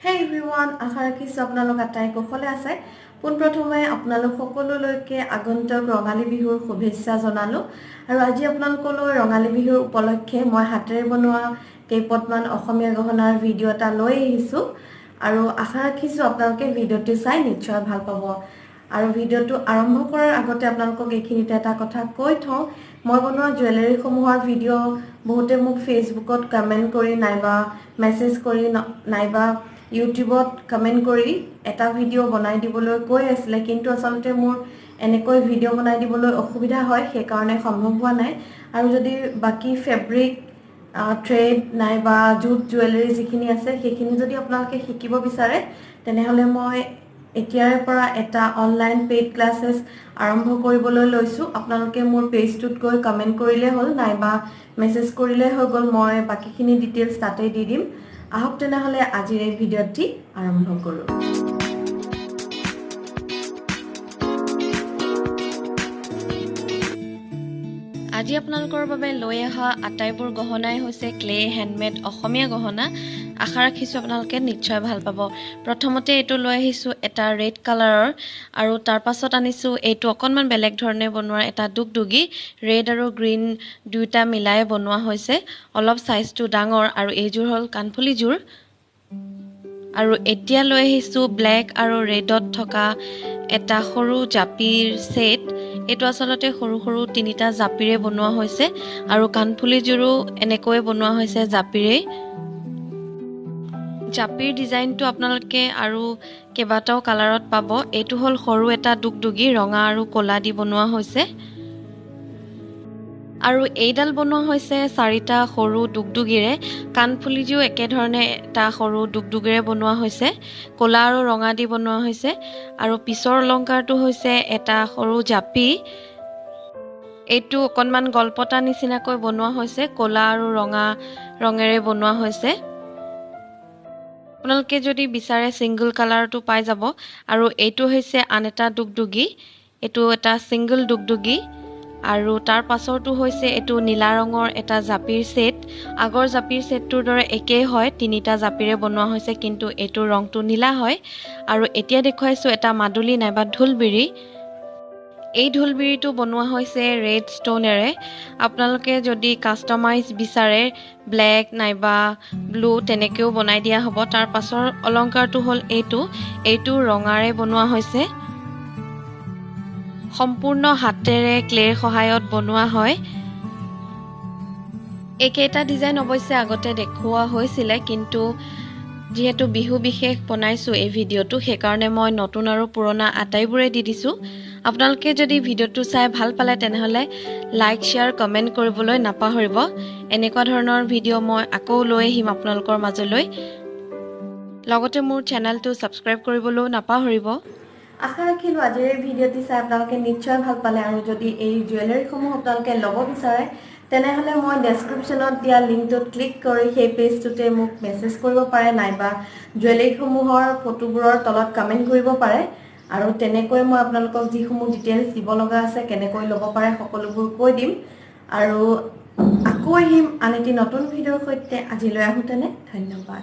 Hey everyone, আশা ৰাখিছো আপোনালোক আটাই কুশলে আছে। পোনপ্ৰথমে আপোনালোক সকলোলৈকে আগন্তুক ৰঙালী বিহুৰ শুভেচ্ছা জনালো। আৰু আজি আপোনালোকলৈ ৰঙালী বিহুৰ উপলক্ষে মই হাতেৰে বনোৱা কেইপটমান অসমীয়া গহনাৰ ভিডিঅ' এটা লৈ আহিছো। আৰু আশা ৰাখিছো আপোনালোকে ভিডিঅ'টো চাই নিশ্চয় ভাল পাব। আৰু ভিডিঅ'টো আৰম্ভ কৰাৰ আগতে আপোনালোকক এইখিনিতে এটা কথা কৈ থওঁ, মই বনোৱা জুৱেলাৰী সমূহৰ ভিডিঅ' বহুতে মোক ফেচবুকত কমেন্ট কৰি নাইবা মেছেজ কৰি নাইবা ইউটিউবত কমেন্ট কৰি এটা ভিডিঅ' বনাই দিবলৈ কৈ আছিলে, কিন্তু আসলতে মোৰ এনেকৈ ভিডিঅ' বনাই দিবলৈ অসুবিধা হয়, সেই কাৰণে সম্ভৱ হোৱা নাই। আৰু যদি বাকি ফেব্ৰিক থ্ৰেড নাইবা জুট জুৱেলাৰী যিখিনি আছে সেইখিনি যদি আপোনালোকে শিকিব বিচাৰে তেনেহলে মই এতিয়াৰে পৰা এটা অনলাইন পেইড ক্লাसेस আৰম্ভ কৰিবলৈ লৈছো। আপোনালোকে মোৰ পেজটোত গৈ কমেন্ট কৰিলে হ'ল নাইবা মেছেজ কৰিলে হৈ গ'ল, মই বাকিখিনি ডিটেইলছ তাতে দি দিম। আহক তেনেহলে আজিৰ এই ভিডিঅ'টি আৰম্ভ কৰো। আজি আপোনালোকৰ বাবে লৈ অহা আটাইবোৰ গহনাই হৈছে ক্লে হেণ্ডমেড অসমীয়া গহনা। আশা ৰাখিছো আপোনালোকে নিশ্চয় ভাল পাব। প্ৰথমতে এইটো লৈ আহিছো এটা ৰেড কালাৰৰ, আৰু তাৰ পাছত আনিছো এইটো অকনমান বেলেগ ধৰণে বনোৱা এটা দুগদুগী ৰেড আৰু গ্ৰীন দুইটা মিলাই বনোৱা হৈছে। অলপ সাইজটো ডাঙৰ, আৰু এইযোৰ হ'ল কাণফুলিযোৰ। আৰু এতিয়া লৈ আহিছো ব্লেক আৰু ৰেডত থকা এটা সৰু জাপিৰ সেট। এইটো আসলতে সৰু সৰু তিনিটা জাপিৰে বনোৱা হৈছে, আৰু কাণফুলিযোৰো এনেকৈ বনোৱা হৈছে জাপিৰে। জাপিৰ ডিজাইনটো আপোনালোকে আৰু কেইবাটাও কালাৰত পাব। এইটো হ'ল সৰু এটা দুগদুগী ৰঙা আৰু ক'লা দি বনোৱা হৈছে। আৰু এইডাল বনোৱা হৈছে চাৰিটা সৰু দুগদুগীৰে। কাণফুলিযোৰ একে ধৰণে এটা সৰু দুগদুগীৰে বনোৱা হৈছে, ক'লা আৰু ৰঙা দি বনোৱা হৈছে। আৰু পিছৰ অলংকাৰটো হৈছে এটা সৰু জাপি। এইটো অকনমান গলপতা নিচিনাকৈ বনোৱা হৈছে, ক'লা আৰু ৰঙা ৰঙেৰে বনোৱা হৈছে। আপোনালোকে যদি বিচাৰে সিঙ্গল কালাৰটো পাই যাব। আৰু এইটো হৈছে আন এটা দুগদুগী, এইটো এটা সিঙ্গল দুগদুগী। আৰু তাৰ পাছৰটো হৈছে এইটো নীলা ৰঙৰ এটা জাপিৰ সেট। আগৰ জাপিৰ সেটটোৰ দৰে একেই হয়, তিনিটা জাপিৰে বনোৱা হৈছে, কিন্তু এইটো ৰংটো নীলা হয়। আৰু এতিয়া দেখুৱাইছো এটা মাদুলি নাইবা ঢোলবিৰি। এই ঢোলবিৰিটো বনোৱা হৈছে ৰেড ষ্টোনেৰে। আপোনালোকে যদি কাস্টমাইজ বিচাৰে ব্লেক নাইবা ব্লু তেনেকেও বনাই দিয়া হ'ব। তাৰ পাছৰ অলংকাৰটো হ'ল এইটো ৰঙাৰে বনোৱা হৈছে। সম্পূৰ্ণ হাতেৰে ক্লেৰ সহায়ত বনোৱা হয়। একেটা ডিজাইন অৱশ্যে আগতে দেখুওৱা হৈছিলে, কিন্তু যিহেতু বিহু বিশেষ বনাইছো এই ভিডিঅ'টো, সেইকাৰণে মই নতুন আৰু পুৰণা আটাইবোৰে দি দিছো। আপোনালোকে যদি ভিডিঅ'টো চাই ভাল পালে তেনেহলে লাইক শ্বেয়াৰ কমেন্ট কৰিবলৈ নাপাহৰিব। এনেকুৱা ধৰণৰ ভিডিঅ' মই আকৌ লৈ আহিম আপোনালোকৰ মাজলৈ। লগতে মোৰ চেনেলটো সাবস্ক্ৰাইব কৰিবলৈও নাপাহৰিব। আশা ৰাখিলো আজিৰ এই ভিডিঅ'টি চাই আপোনালোকে নিশ্চয় ভাল পালে। আৰু যদি এই জুৱেলাৰীসমূহ আপোনালোকে ল'ব বিচাৰে তেনেহলে মই ডেছক্ৰিপশ্যনত দিয়া লিংকটোত ক্লিক কৰি সেই পেজটোতে মোক মেছেজ কৰিব পাৰে নাইবা জুৱেলাৰীসমূহৰ ফটোবোৰৰ তলত কমেন্ট কৰিব পাৰে। আৰু তেনেকৈ মই আপোনালোকক যিসমূহ ডিটেইলছ দিব লগা আছে কেনেকৈ ল'ব পাৰে সকলোবোৰ কৈ দিম। আৰু আকৌ আহিম আন এটি নতুন ভিডিঅ'ৰ সৈতে। আজিলৈ আহোঁতেনে ধন্যবাদ।